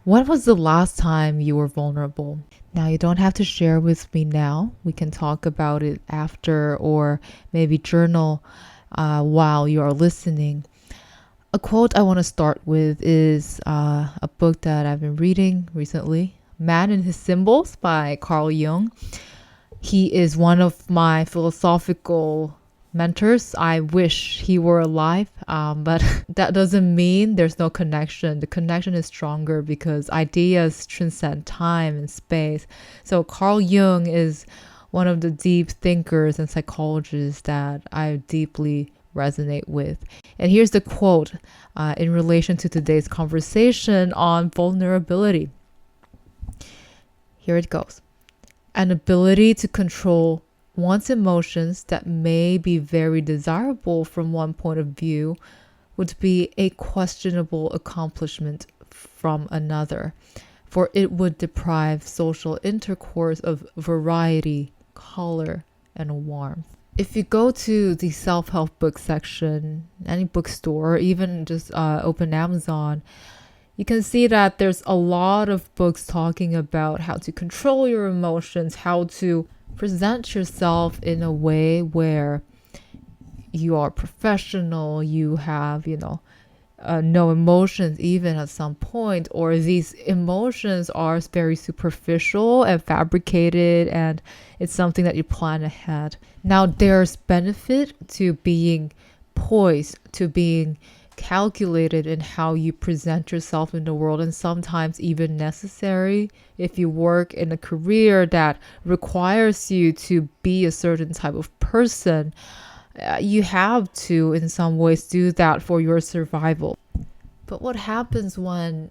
When was the last time you were vulnerable? Now, you don't have to share with me now. We can talk about it after or maybe journal while you are listening. A quote I want to start with is a book that I've been reading recently, Man and His Symbols by Carl Jung. He is one of my philosophical mentors. I wish he were alive, but that doesn't mean there's no connection. The connection is stronger because ideas transcend time and space. So Carl Jung is one of the deep thinkers and psychologists that I deeply resonate with. And here's the quote in relation to today's conversation on vulnerability. Here it goes. An ability to control one's emotions that may be very desirable from one point of view would be a questionable accomplishment from another, for it would deprive social intercourse of variety, color, and warmth. If you go to the self-help book section, any bookstore, or even just open Amazon, you can see that there's a lot of books talking about how to control your emotions, how to present yourself in a way where you are professional, you have, no emotions even at some point, or these emotions are very superficial and fabricated and it's something that you plan ahead. Now, there's benefit to being poised, to being calculated in how you present yourself in the world, and sometimes even necessary if you work in a career that requires you to be a certain type of person. You have to in some ways do that for your survival. But what happens when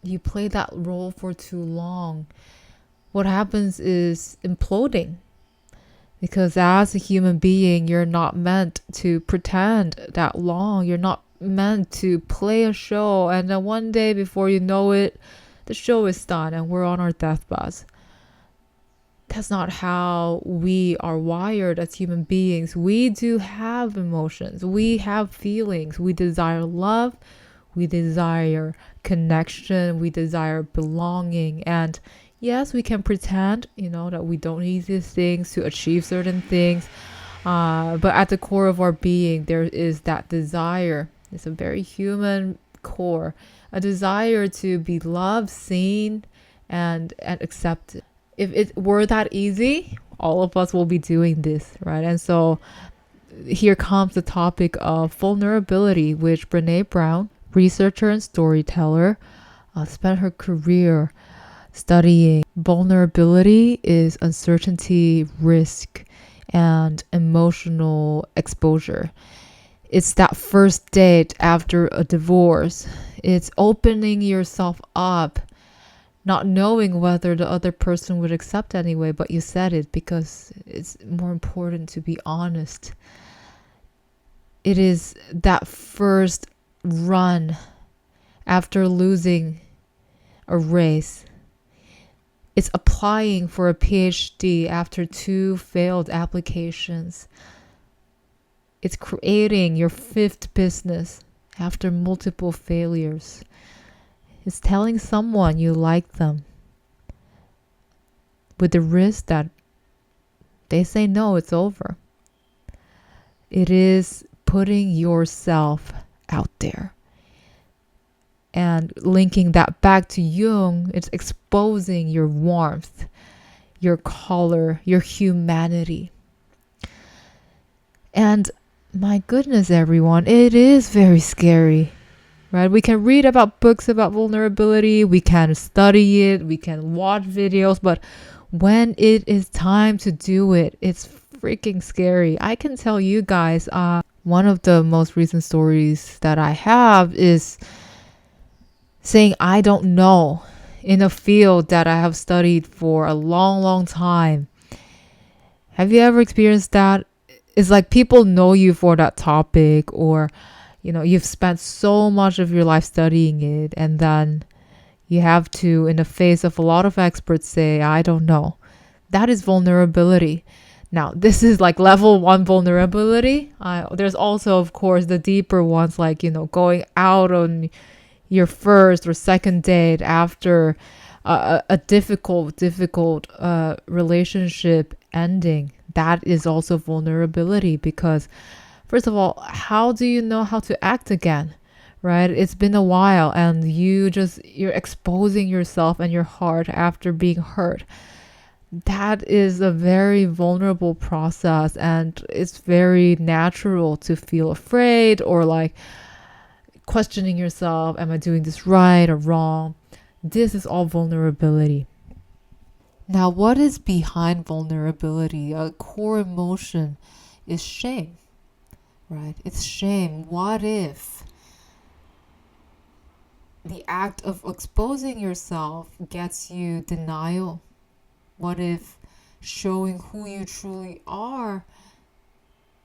you play that role for too long? What happens is imploding, because as a human being, you're not meant to pretend that long. You're not meant to play a show, and then one day before you know it, the show is done and we're on our deathbeds. That's not how we are wired as human beings. We do have emotions, we have feelings, we desire love, we desire connection, we desire belonging. And yes, we can pretend that we don't need these things to achieve certain things, but at the core of our being there is that desire. It's a very human core, a desire to be loved, seen, and accepted. If it were that easy, all of us will be doing this, right? And so here comes the topic of vulnerability, which Brene Brown, researcher and storyteller, spent her career studying. Vulnerability is uncertainty, risk, and emotional exposure. It's that first date after a divorce. It's opening yourself up, not knowing whether the other person would accept anyway, but you said it because it's more important to be honest. It is that first run after losing a race. It's applying for a PhD after 2 failed applications. It's creating your 5th business after multiple failures. It's telling someone you like them with the risk that they say no, it's over. It is putting yourself out there. And linking that back to Jung, it's exposing your warmth, your color, your humanity. And my goodness, everyone, it is very scary, right? We can read about books about vulnerability, we can study it, we can watch videos, but when it is time to do it, it's freaking scary. I can tell you guys, one of the most recent stories that I have is saying I don't know in a field that I have studied for a long, long time. Have you ever experienced that? It's like people know you for that topic, or you've spent so much of your life studying it, and then you have to, in the face of a lot of experts, say I don't know. That is vulnerability. Now, this is like level 1 vulnerability. There's also, of course, the deeper ones, like going out on your first or second date after a difficult relationship ending. That is also vulnerability because, first of all, how do you know how to act again? Right? It's been a while and you're exposing yourself and your heart after being hurt. That is a very vulnerable process, and it's very natural to feel afraid or like questioning yourself, am I doing this right or wrong? This is all vulnerability. Now, what is behind vulnerability? A core emotion is shame, right? It's shame. What if the act of exposing yourself gets you denial? What if showing who you truly are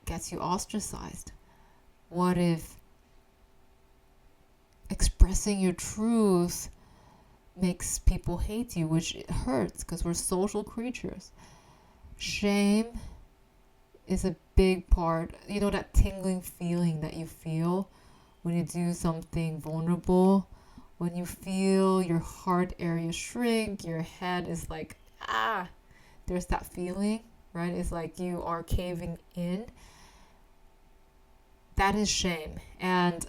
gets you ostracized? What if expressing your truth makes people hate you, which it hurts because we're social creatures? Shame is a big part. You know that tingling feeling that you feel when you do something vulnerable? When you feel your heart area shrink, your head is like, there's that feeling, right? It's like you are caving in. That is shame. And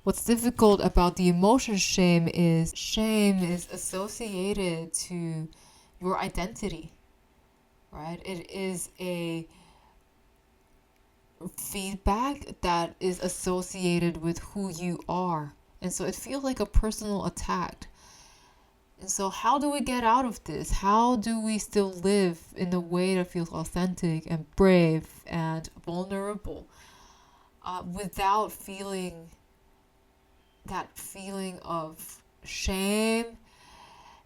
what's difficult about the emotion shame is associated to your identity, right? It is a feedback that is associated with who you are. And so it feels like a personal attack. And so how do we get out of this? How do we still live in a way that feels authentic and brave and vulnerable without feeling that feeling of shame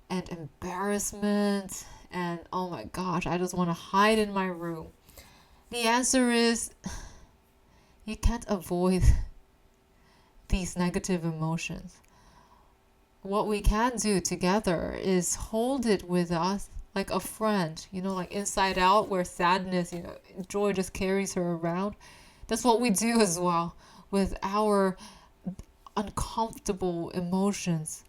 and embarrassment and, oh my gosh, I just want to hide in my room? The answer is you can't avoid these negative emotions. What we can do together is hold it with us like a friend, like Inside Out, where sadness, joy just carries her around. That's what we do as well with our uncomfortable emotions.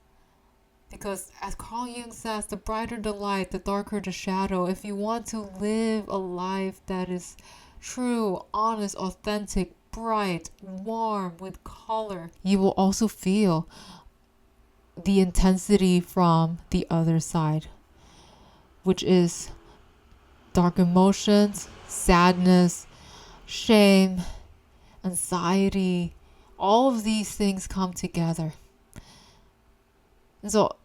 Because as Carl Jung says, the brighter the light, the darker the shadow. If you want to live a life that is true, honest, authentic, bright, warm, with color, you will also feel the intensity from the other side, which is dark emotions, sadness, shame, anxiety. All of these things come together. And so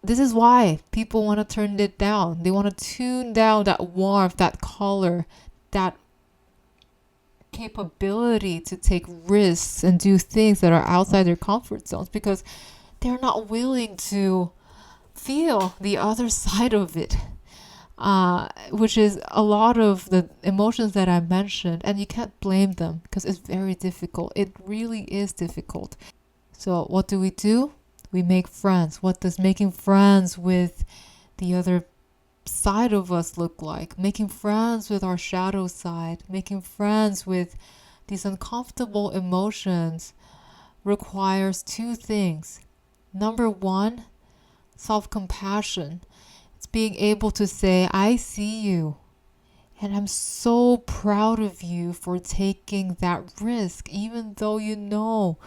this is why people want to turn it down. They want to tune down that warmth, that color, that capability to take risks and do things that are outside their comfort zones, because they're not willing to feel the other side of it, which is a lot of the emotions that I mentioned. And you can't blame them because it's very difficult. It really is difficult. So what do? We make friends. What does making friends with the other side of us look like? Making friends with our shadow side, making friends with these uncomfortable emotions requires two things. Number one, self-compassion. It's being able to say, I see you, and I'm so proud of you for taking that risk, even though you know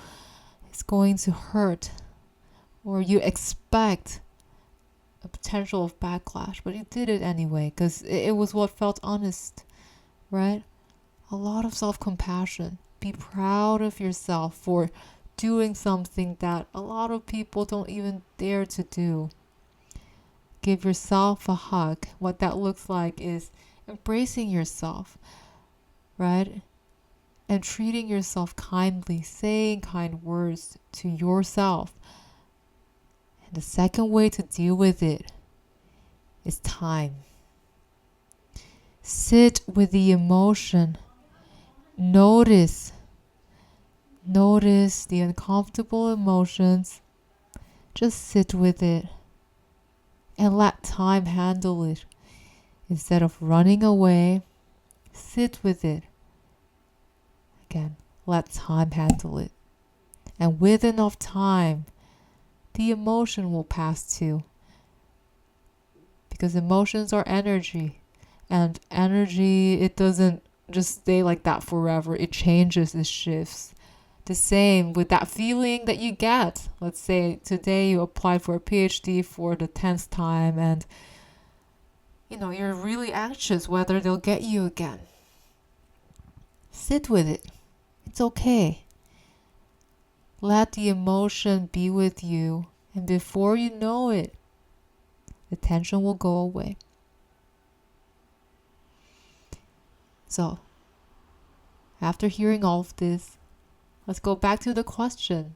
it's going to hurt, or you expect a potential of backlash, but you did it anyway, because it was what felt honest, right? A lot of self-compassion. Be proud of yourself for doing something that a lot of people don't even dare to do. Give yourself a hug. What that looks like is embracing yourself, right? And treating yourself kindly, saying kind words to yourself. And the second way to deal with it is time. Sit with the emotion. Notice the uncomfortable emotions. Just sit with it and let time handle it. Instead of running away, sit with it. Again, let time handle it. And with enough time, the emotion will pass too. Because emotions are energy. And energy, it doesn't just stay like that forever. It changes, it shifts. The same with that feeling that you get. Let's say today you applied for a PhD for the 10th time and you're really anxious whether they'll get you again. Sit with it. It's okay. Let the emotion be with you, and before you know it, the tension will go away. So, after hearing all of this, let's go back to the question.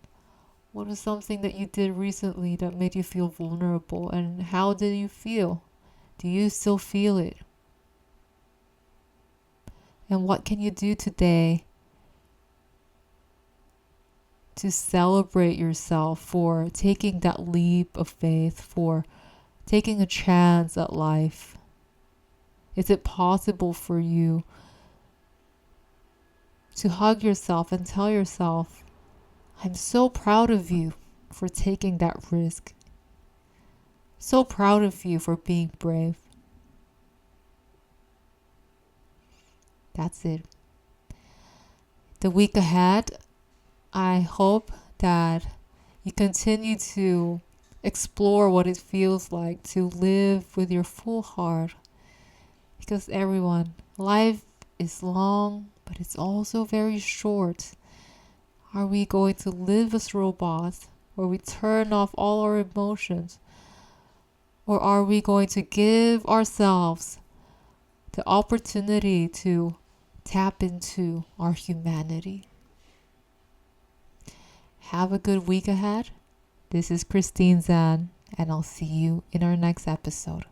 What is something that you did recently that made you feel vulnerable, and how did you feel? Do you still feel it? And what can you do today to celebrate yourself for taking that leap of faith, for taking a chance at life? Is it possible for you to hug yourself and tell yourself, I'm so proud of you for taking that risk. So proud of you for being brave. That's it. The week ahead, I hope that you continue to explore what it feels like to live with your full heart. Because everyone, life is long, but it's also very short. Are we going to live as robots, where we turn off all our emotions? Or are we going to give ourselves the opportunity to tap into our humanity? Have a good week ahead. This is Cristine Zen, and I'll see you in our next episode.